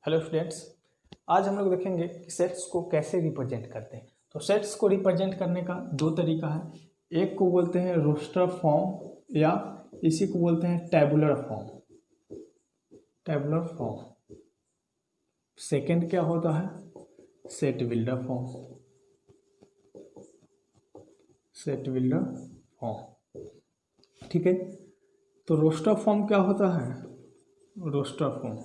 Hello students, आज हम लोग देखेंगे कि सेट्स को कैसे रिप्रेजेंट करते हैं। तो सेट्स को रिप्रेजेंट करने का दो तरीका है। एक को बोलते हैं रोस्टर फॉर्म या इसी को बोलते हैं tabular form. Tabular form. Second क्या होता है? Set builder form. Set builder form, ठीक है। तो रोस्टर फॉर्म क्या होता है? Roster form,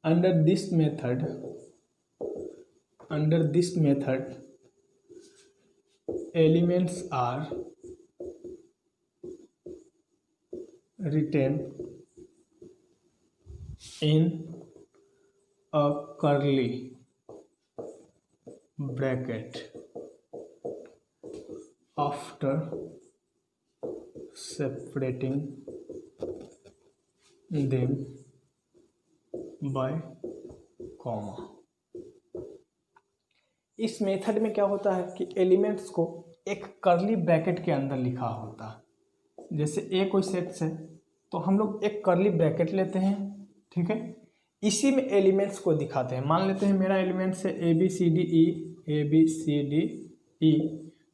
under this method elements are written in a curly bracket after separating them bye comma. इस मेथड में क्या होता है कि एलिमेंट्स को एक कर्ली ब्रैकेट के अंदर लिखा होता है। जैसे ए कोई सेट्स है तो हम लोग एक कर्ली ब्रैकेट लेते हैं, ठीक है। इसी में एलिमेंट्स को दिखाते हैं। मान लेते हैं मेरा एलिमेंट्स है A B C D E,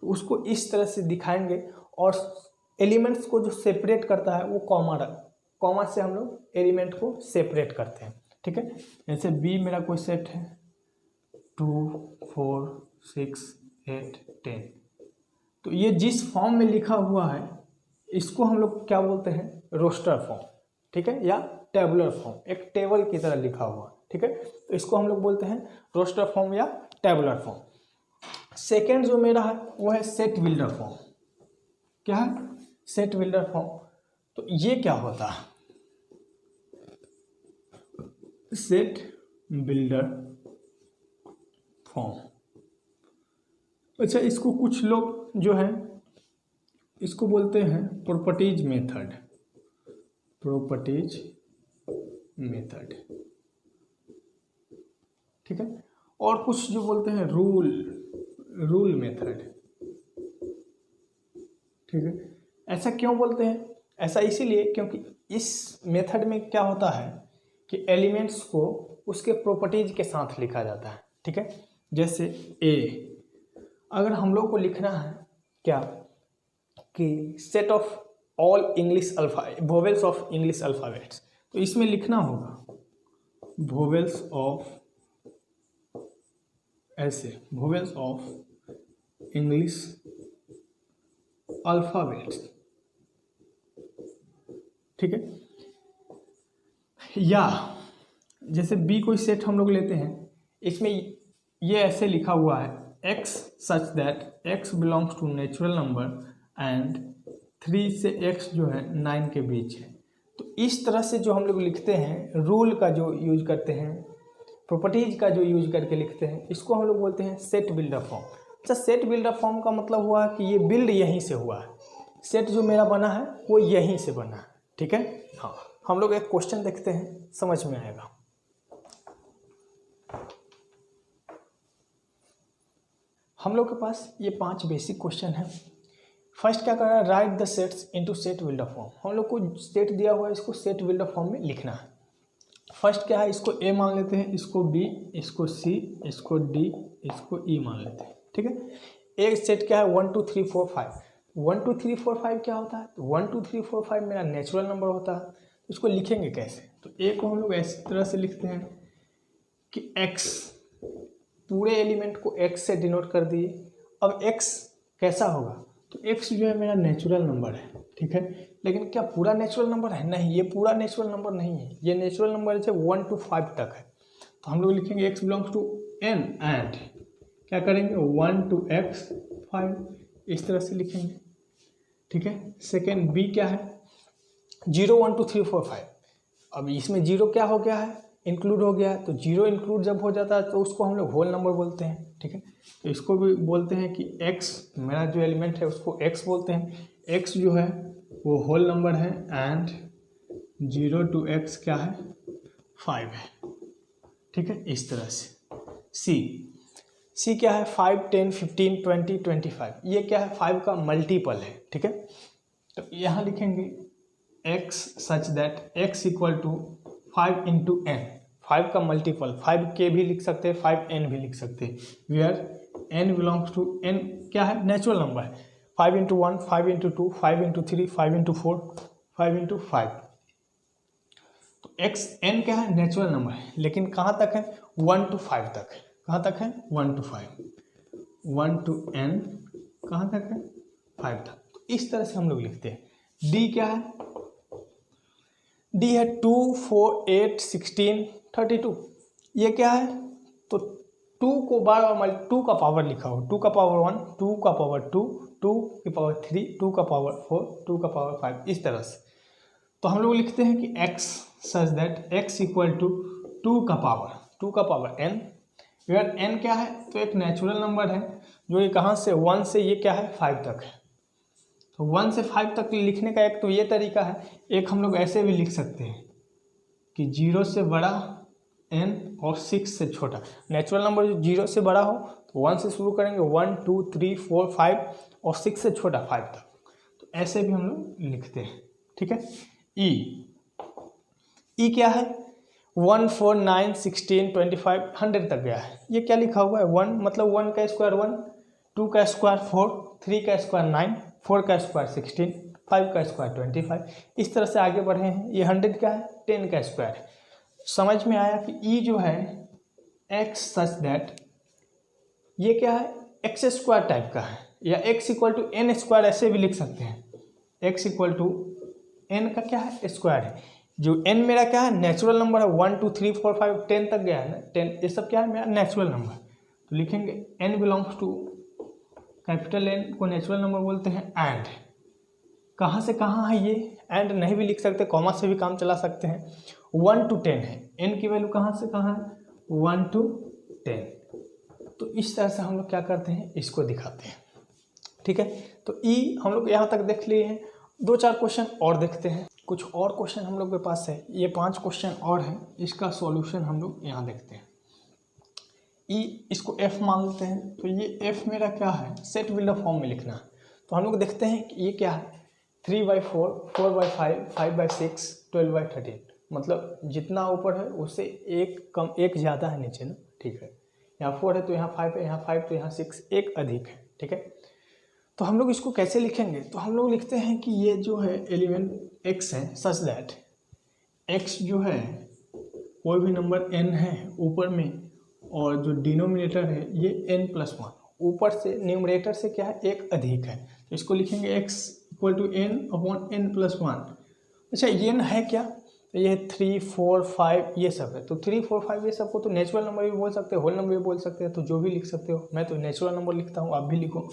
तो उसको इस तरह से दिखाएंगे और एलिमेंट्स को जो सेपरेट करता है वो कॉमा से हम लोग एलिमेंट को सेपरेट करते हैं, ठीक है। जैसे बी मेरा कोई सेट है 2 4 6 8 10, तो ये जिस फॉर्म में लिखा हुआ है इसको हम लोग क्या बोलते हैं? रोस्टर फॉर्म, ठीक है, या टेबुलर फॉर्म। एक टेबल की तरह लिखा हुआ, ठीक है। तो इसको हम लोग बोलते हैं रोस्टर फॉर्म या टेबुलर फॉर्म। सेकेंड जो मेरा है वो है सेट बिल्डर फॉर्म। क्या है? Set builder form. तो ये क्या होता है? Set builder form. अच्छा, इसको कुछ लोग जो है इसको बोलते हैं प्रॉपर्टीज मेथड। प्रॉपर्टीज मेथड, ठीक है। और कुछ जो बोलते हैं रूल मेथड, ठीक है। ऐसा क्यों बोलते हैं? ऐसा इसीलिए क्योंकि इस मेथड में क्या होता है कि एलिमेंट्स को उसके प्रॉपर्टीज के साथ लिखा जाता है, ठीक है। जैसे ए, अगर हम लोग को लिखना है क्या कि set of all English vowels of English alphabets, तो इसमें लिखना होगा वोवेल्स ऑफ, ऐसे वोवेल्स ऑफ इंग्लिश अल्फ़ाबेट्स, ठीक है। या जैसे बी कोई सेट हम लोग लेते हैं, इसमें ये ऐसे लिखा हुआ है x such that x belongs to natural number and 3 से x जो है 9 के बीच है। तो इस तरह से जो हम लोग लिखते हैं, रूल का जो यूज करते हैं, प्रॉपर्टीज का जो यूज करके लिखते हैं, इसको हम लोग बोलते हैं सेट बिल्डर फॉर्म। अच्छा, सेट बिल्डर फॉर्म का मतलब हुआ कि ये बिल्ड यहीं से हुआ है। सेट जो मेरा बना है वो यहीं से बना है, ठीक है। हाँ, हम लोग एक क्वेश्चन देखते हैं, समझ में आएगा। हम लोग के पास ये 5 बेसिक क्वेश्चन है। फर्स्ट क्या कर रहा है? Right the sets into set builder form. हम लोग को सेट दिया हुआ है, इसको सेट बिल्डर फॉर्म में लिखना है। फर्स्ट क्या है? इसको ए मान लेते हैं, इसको बी, इसको सी, इसको डी, इसको ई मान लेते हैं, ठीक है। एक सेट क्या है? 1 2 3 4 5। 1 2 3 4 5 क्या होता है? तो 1 2 3 4 5 मेरा नेचुरल नंबर होता है। इसको लिखेंगे कैसे? तो ए को हम लोग इस तरह से लिखते हैं कि x, पूरे एलिमेंट को x से डिनोट कर दिए। अब x कैसा होगा? तो x जो है मेरा नेचुरल नंबर है, ठीक है। लेकिन क्या पूरा नेचुरल नंबर है? नहीं, ये पूरा नेचुरल नंबर नहीं है। ये नेचुरल नंबर से 1 to 5 तक है। तो हम लोग लिखेंगे x belongs to n and क्या करेंगे? 1 to x 5, इस तरह से लिखेंगे, ठीक है। सेकेंड बी क्या है? 0 1 2 3 4 5। अब इसमें 0 क्या हो गया है? इंक्लूड हो गया है। तो 0 इंक्लूड जब हो जाता है तो उसको हम लोग होल नंबर बोलते हैं, ठीक है। तो इसको भी बोलते हैं कि x, मेरा जो एलिमेंट है उसको x बोलते हैं। x जो है वो होल नंबर है एंड 0 to x क्या है? 5 है, ठीक है। इस तरह से सी क्या है? 5 10 15 20 25। ये क्या है? 5 का मल्टीपल है, ठीक है। तो यहाँ लिखेंगे x such that x equal to 5 into N, 5 का मल्टीपल 5k भी लिख सकते हैं, 5n भी लिख सकते हैं, where n belongs to, n क्या है, नेचुरल नंबर है। 5 into 1, 5 into 2, 5 into 3, 5 into 4, 5 into 5। तो x n क्या है, नेचुरल नंबर है, लेकिन कहाँ तक है, 1 to 5 तक है। कहाँ तक है, 1 to 5, 1 to n कहाँ तक है, 5 तक। तो इस तरह से हम लोग लिखते हैं। d क्या है, d है 2, 4, 8, 16, 32। ये क्या है, तो 2 को बार बार 2 का पावर लिखा हो, 2 का पावर 1, 2 का पावर 2, 2 की पावर 3, 2 का पावर 4, 2 का पावर 5, इस तरह से। तो हम लोग लिखते हैं कि x such that x equal to 2 का पावर n, वेयर n क्या है, तो एक नेचुरल नंबर है जो ये कहाँ से 1 से ये क्या है 5 तक है। तो 1 से 5 तक लिखने का एक तो ये तरीका है, एक हम लोग ऐसे भी लिख सकते हैं कि 0 से बड़ा n और 6 से छोटा। नेचुरल नंबर जो 0 से बड़ा हो तो 1 से शुरू करेंगे, 1, 2, 3, 4, 5 और 6 से छोटा 5 तक। तो ऐसे भी हम लोग लिखते हैं, ठीक है। ई क्या है, 1, 4, 9, 16, 25, 100 तक गया है। ये क्या लिखा हुआ है, 1 मतलब 1 का स्क्वायर 1, 2 का स्क्वायर 4, 3 का स्क्वायर 9, 4 का स्क्वायर 16, 5 का स्क्वायर 25, इस तरह से आगे बढ़े हैं। ये 100 क्या है, 10 का स्क्वायर। समझ में आया कि ई जो है x सच दैट ये क्या है, एक्स स्क्वायर टाइप का है, या x equal to n square ऐसे भी लिख सकते हैं। x इक्वल टू एन का क्या है, स्क्वायर है। जो n मेरा क्या है, नेचुरल नंबर है, 1, 2, 3, 4, 5, 10 तक गया है ना, 10 ये सब क्या है मेरा नेचुरल नंबर। तो लिखेंगे n belongs to, capital N को नेचुरल नंबर बोलते हैं। एंड कहाँ से कहाँ है ये, एंड नहीं भी लिख सकते, कॉमा से भी काम चला सकते हैं। 1 to 10 है, n की वैल्यू कहाँ से कहाँ है, 1 to 10। तो इस तरह से हम लोग क्या करते हैं, इसको दिखाते हैं, ठीक है। तो ई हम लोग यहाँ तक देख लिए हैं। 2-4 क्वेश्चन और देखते हैं, कुछ और क्वेश्चन हम लोग के पास है, ये 5 क्वेश्चन और हैं, इसका सॉल्यूशन हम लोग यहाँ देखते हैं। ई इसको f मान लेते हैं, तो ये f मेरा क्या है, सेट बिल्डर फॉर्म में लिखना है। तो हम लोग देखते हैं कि ये क्या है, 3/4, 4/5, 5/6, 12/13, मतलब जितना ऊपर है उससे एक कम, एक ज़्यादा है नीचे ना, ठीक है। यहाँ 4 है तो यहाँ 5 है, यहाँ 5 तो यहाँ 6, एक अधिक है, ठीक है। तो हम लोग इसको कैसे लिखेंगे, तो हम लोग लिखते हैं कि ये जो है एलिमेंट x है सच दैट x जो है कोई भी नंबर n है ऊपर में, और जो डिनोमिनेटर है ये n+1, ऊपर से न्यूमरेटर से क्या है, एक अधिक है। तो इसको लिखेंगे x इक्वल टू n/n+1। अच्छा ये n है क्या, तो ये 3, 4, 5 ये सब है। तो 3, 4, 5 ये सब को तो नेचुरल नंबर भी बोल सकते हो, होल नंबर भी बोल सकते हैं, तो जो भी लिख सकते हो। मैं तो नेचुरल नंबर लिखता हूँ, आप भी लिखो।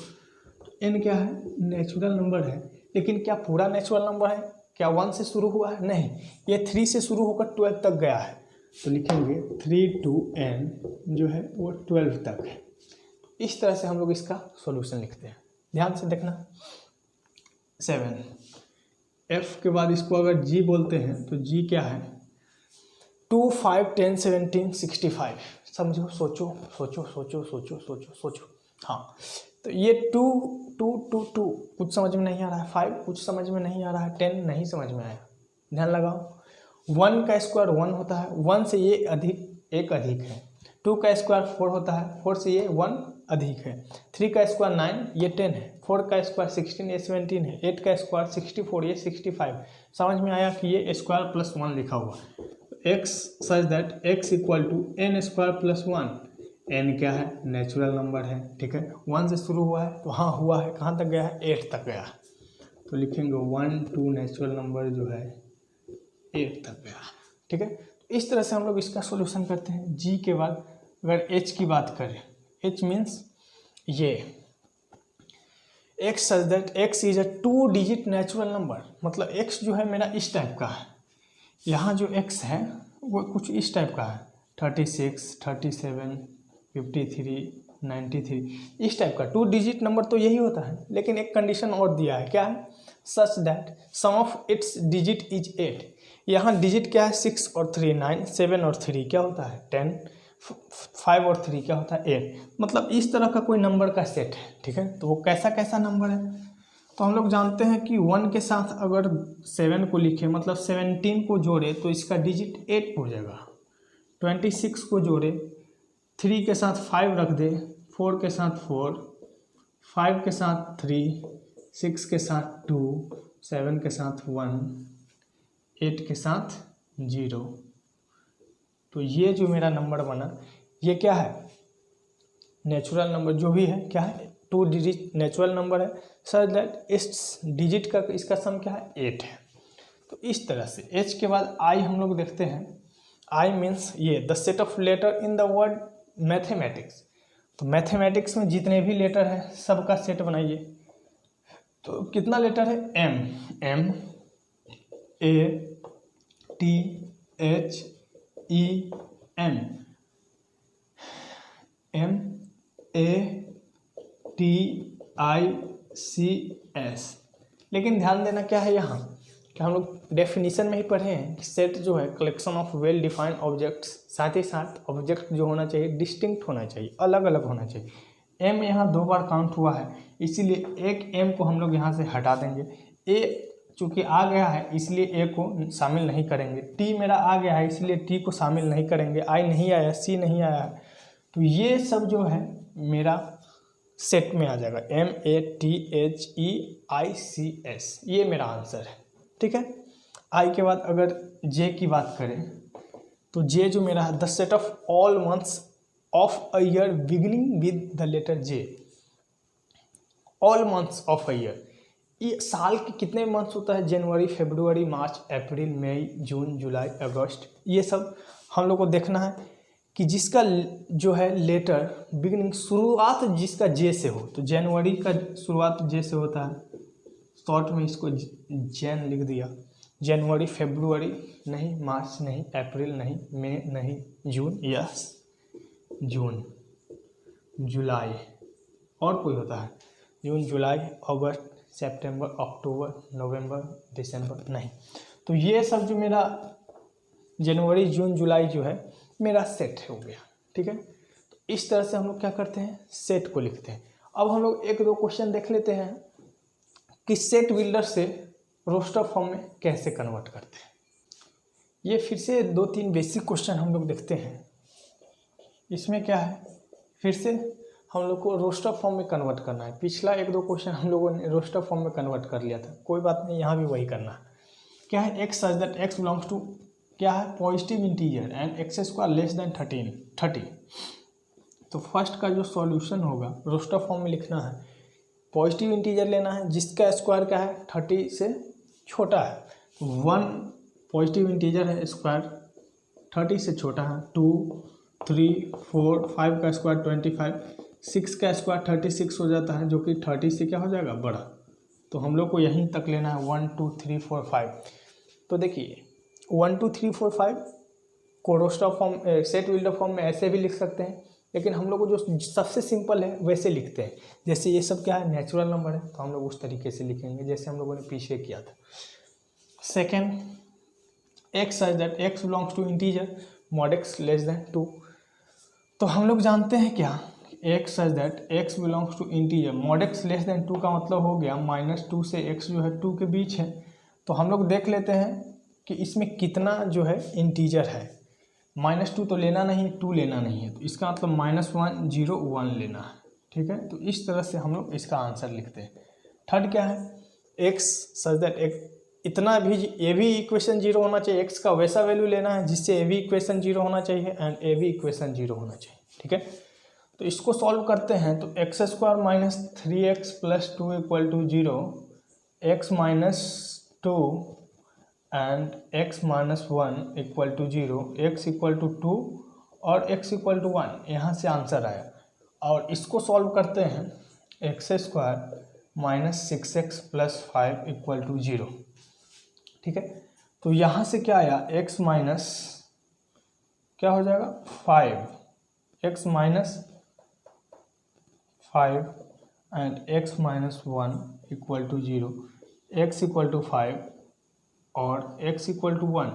n क्या है, नेचुरल नंबर है, लेकिन क्या पूरा नेचुरल नंबर है, क्या 1 से शुरू हुआ है, नहीं, ये 3 से शुरू होकर 12 तक गया है। तो लिखेंगे 3 to n जो है वो 12 तक है। इस तरह से हम लोग इसका सॉल्यूशन लिखते हैं, ध्यान से देखना। 7 f के बाद इसको अगर g बोलते हैं तो g क्या है, 2, 5, 10, 17, 65। समझो, सोचो सोचो सोचो सोचो सोचो सोचो। हाँ, तो ये 2, 2, 2, 2 कुछ समझ में नहीं आ रहा है, 5 कुछ समझ में नहीं आ रहा है, 10 नहीं समझ में आया, ध्यान लगाओ। 1 का स्क्वायर 1 होता है, 1 से ये अधिक, एक अधिक है। 2 का स्क्वायर 4 होता है, 4 से ये 1 अधिक है। 3 का स्क्वायर 9, ये 10 है। 4 का स्क्वायर 16, ये 17 है। 8 का स्क्वायर 64, ये 65। समझ में आया कि ये स्क्वायर प्लस 1 लिखा हुआ। x such that x equal to n square plus 1। n क्या है, नेचुरल नंबर है, ठीक है। 1 से शुरू हुआ है तो हाँ हुआ है, कहाँ तक गया है, 8 तक गया। तो लिखेंगे 1, 2 नेचुरल नंबर जो है 8 तक गया, ठीक है। तो इस तरह से हम लोग इसका सॉल्यूशन करते हैं। g के बाद अगर h की बात करें, h मीन्स ये x such that x is a 2 digit natural number, मतलब x जो है मेरा इस टाइप का है। यहाँ जो x है वो कुछ इस टाइप का है, 36, 37, 53, 93, इस टाइप का 2 डिजिट नंबर तो यही होता है। लेकिन एक कंडीशन और दिया है, क्या है, such that sum of its digit is 8। यहाँ डिजिट क्या है, 6 और 3 9, 7 और 3 क्या होता है 10, 5 और 3 क्या होता है 8। मतलब इस तरह का कोई नंबर का सेट है, ठीक है। तो वो कैसा कैसा नंबर है, तो हम लोग जानते हैं कि 1 के साथ अगर 7 को लिखे मतलब 17 को जोड़े तो इसका डिजिट 8 हो जाएगा। 26 को जोड़े, 3 के साथ 5 रख दे, 4 के साथ 4, 5 के साथ 3, 6 के साथ 2, 7 के साथ 1, 8 के साथ 0। तो ये जो मेरा नंबर बना ये क्या है, नेचुरल नंबर जो भी है क्या है, 2 डिजिट नेचुरल नंबर है सच दैट इस डिजिट का इसका सम क्या है 8 है। तो इस तरह से h के बाद I हम लोग देखते हैं। I मीन्स ये the set of letter in the word mathematics. तो मैथमेटिक्स में जितने भी लेटर है सबका सेट बनाइए। तो कितना लेटर है, M A T H E N, M A T I C S। लेकिन ध्यान देना क्या है यहाँ कि हम लोग डेफिनेशन में ही पढ़े हैं कि सेट जो है collection of well defined objects, साथ ही साथ ऑब्जेक्ट जो होना चाहिए डिस्टिंक्ट होना चाहिए, अलग अलग होना चाहिए। M यहाँ 2 बार काउंट हुआ है इसीलिए एक M को हम लोग यहाँ से हटा देंगे। A चूँकि आ गया है इसलिए A को शामिल नहीं करेंगे। T मेरा आ गया है इसलिए T को शामिल नहीं करेंगे। I नहीं आया, C नहीं आया है, तो ये सब जो है मेरा सेट में आ जाएगा। MATHEICS, ये मेरा आंसर है। ठीक है। I के बाद अगर J की बात करें तो J जो मेरा है the set of all months of a year beginning with the letter J। All months of a year, ये साल के कितने मंथ्स होता है, जनवरी, फरवरी, मार्च, अप्रैल, मई, जून, जुलाई, अगस्त, ये सब हम लोग को देखना है कि जिसका जो है लेटर बिगिनिंग शुरुआत जिसका जे से हो। तो जनवरी का शुरुआत जे से होता है, शॉर्ट में इसको जैन लिख दिया। जनवरी, फरवरी नहीं, मार्च नहीं, अप्रैल नहीं, मई नहीं, जून, यस जून, जुलाई, और कोई होता है जून, जुलाई, अगस्त, सितंबर, अक्टूबर, नवंबर, दिसंबर नहीं। तो ये सब जो मेरा जनवरी, जून, जुलाई जो है मेरा सेट हो गया। ठीक है। तो इस तरह से हम लोग क्या करते हैं, सेट को लिखते हैं। अब हम लोग 1-2 क्वेश्चन देख लेते हैं कि सेट बिल्डर से रोस्टर फॉर्म में कैसे कन्वर्ट करते हैं। ये फिर से 2-3 बेसिक क्वेश्चन हम लोग देखते हैं। इसमें क्या है, फिर से हम लोग को रोस्टर फॉर्म में कन्वर्ट करना है। पिछला 1-2 क्वेश्चन हम लोगों ने रोस्टर फॉर्म में कन्वर्ट कर लिया था, कोई बात नहीं, यहाँ भी वही करना है। क्या है, x such that x belongs to क्या है, positive integer and x square less than 30। तो फर्स्ट का जो सॉल्यूशन होगा रोस्टर फॉर्म में लिखना है, पॉजिटिव इंटीजर लेना है जिसका स्क्वायर क्या है 30 से छोटा है। 1 पॉजिटिव इंटीजर है, स्क्वायर 30 से छोटा है। 2, 3, 4, 5 का स्क्वायर 25, 6 का स्क्वायर 36 हो जाता है जो कि 30 से क्या हो जाएगा, बड़ा। तो हम लोग को यहीं तक लेना है 1, 2, 3, 4, 5। तो देखिए 1, 2, 3, 4, 5 को roster form set builder form में ऐसे भी लिख सकते हैं, लेकिन हम लोग को जो सबसे सिंपल है वैसे लिखते हैं। जैसे ये सब क्या है, नेचुरल नंबर है, तो हम लोग उस तरीके से लिखेंगे जैसे हम लोगों ने पीछे किया था। Second, x such that x belongs to integer mod x less than 2। तो हम लोग जानते हैं क्या, x such that x belongs to integer mod x less than 2 का मतलब हो गया -2 से x जो है 2 के बीच है। तो हम लोग देख लेते हैं कि इसमें कितना जो है इंटीजर है। -2 तो लेना नहीं, 2 लेना नहीं है, तो इसका मतलब -1, 0, 1 लेना है। ठीक है। तो इस तरह से हम लोग इसका आंसर लिखते हैं। थर्ड क्या है, एक्स सच दैट एक इतना भी ए भी इक्वेशन 0 होना चाहिए, एक्स का वैसा वैल्यू लेना है जिससे ए भी इक्वेशन 0 होना चाहिए एंड ए भी इक्वेशन 0 होना चाहिए। ठीक है। तो इसको सॉल्व करते हैं तो x square minus 3x plus 2 equal to 0, x minus 2 and x minus 1 equal to 0, x equal to 2 और x इक्वल टू 1, यहाँ से आंसर आया। और इसको सॉल्व करते हैं, x square minus 6x plus 5 equal to 0। ठीक है। तो यहाँ से क्या आया, x माइनस क्या हो जाएगा 5, x minus 5 and x minus 1 equal to 0, x equal to 5 और x इक्वल टू 1।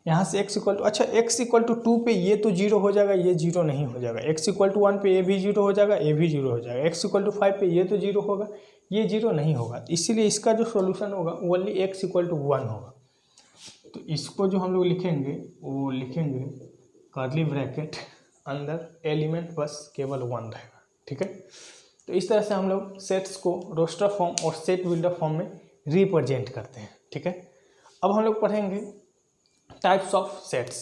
यहाँ से x इक्वल टू, अच्छा x इक्वल टू 2 पे ये तो 0 हो जाएगा, ये 0 नहीं हो जाएगा। x इक्वल टू 1 पे ये भी 0 हो जाएगा, ये भी 0 हो जाएगा। x इक्वल टू 5 पे ये तो 0 होगा, ये 0 नहीं होगा, इसीलिए इसका जो सॉल्यूशन होगा वो ओनली x = 1 होगा। तो इसको जो हम लोग लिखेंगे वो लिखेंगे कर्ली ब्रैकेट अंदर एलिमेंट बस केवल 1 रहेगा, ठीक है। तो इस तरह से हम लोग सेट्स को रोस्टर फॉर्म और सेट बिल्डर फॉर्म में रिप्रेजेंट करते हैं, ठीक है। अब हम लोग पढ़ेंगे टाइप्स ऑफ सेट्स।